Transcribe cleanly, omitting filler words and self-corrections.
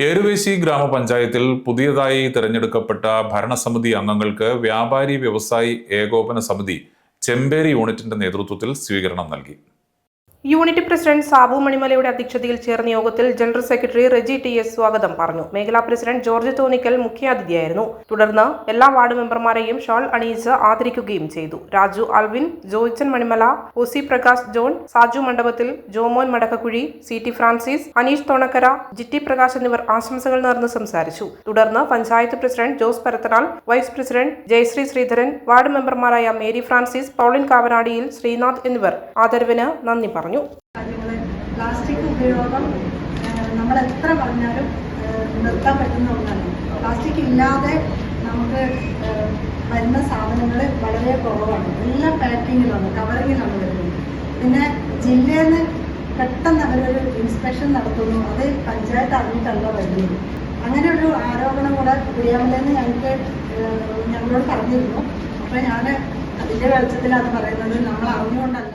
ഏരുവേശി ഗ്രാമപഞ്ചായത്തിൽ പുതിയതായി തിരഞ്ഞെടുക്കപ്പെട്ട ഭരണസമിതി അംഗങ്ങൾക്ക് വ്യാപാരി വ്യവസായി ഏകോപന സമിതി ചെമ്പേരി യൂണിറ്റിന്റെ നേതൃത്വത്തിൽ സ്വീകരണം നൽകി. യൂണിറ്റ് പ്രസിഡന്റ് സാബു മണിമലയുടെ അധ്യക്ഷതയിൽ ചേർന്ന യോഗത്തിൽ ജനറൽ സെക്രട്ടറി റെജി ടി.എസ് സ്വാഗതം പറഞ്ഞു. മേഖലാ പ്രസിഡന്റ് ജോർജ് തോന്നിക്കൽ മുഖ്യാതിഥിയായിരുന്നു. തുടർന്ന് എല്ലാ വാർഡ് മെമ്പർമാരെയും ഷാൾ അണിയിച്ച് ആദരിക്കുകയും ചെയ്തു. രാജു ആൽവിൻ, ജോയ്ച്ചൻ മണിമല, ഒ.സി. പ്രകാശ് ജോൺ, സാജു മണ്ഡപത്തിൽ, ജോമോൻ മടക്കക്കുഴി, സി.ടി. ഫ്രാൻസിസ്, അനീഷ് തോണക്കര, ജിറ്റി പ്രകാശ് എന്നിവർ ആശംസകൾ നേർന്ന് സംസാരിച്ചു. തുടർന്ന് panchayat president Jose Parathanal, vice president Jayashree Sreedharan, ward മെമ്പർമാരായ മേരി ഫ്രാൻസിസ്, പൗളിൻ കാവനാടിയിൽ, ശ്രീനാഥ് എന്നിവർ ആദരവിന് നന്ദി പറഞ്ഞു. പ്ലാസ്റ്റിക് ഉപയോഗം നമ്മൾ എത്ര പറഞ്ഞാലും നിർത്താൻ പറ്റുന്ന ഒന്നാണ്. പ്ലാസ്റ്റിക് ഇല്ലാതെ നമുക്ക് വരുന്ന സാധനങ്ങൾ വളരെ കുറവാണ്. എല്ലാം പാക്കിങ്ങിലാണ്, കവറിങ്ങിലാണ് വരുന്നത്. പിന്നെ ജില്ലയിൽ നിന്ന് പെട്ടെന്ന് അവരൊരു ഇൻസ്പെക്ഷൻ നടത്തുന്നു. അത് പഞ്ചായത്ത് അറിഞ്ഞിട്ടല്ല വരുന്നത്. അങ്ങനെ ഒരു ആരോപണം കൂടെ പ്രിയാമലെന്ന് ഞങ്ങളോട് പറഞ്ഞിരുന്നു. അപ്പോൾ ഞാൻ അതിൻ്റെ വെളിച്ചത്തിൽ അത് പറയുന്നത് നമ്മൾ അറിഞ്ഞുകൊണ്ടല്ല.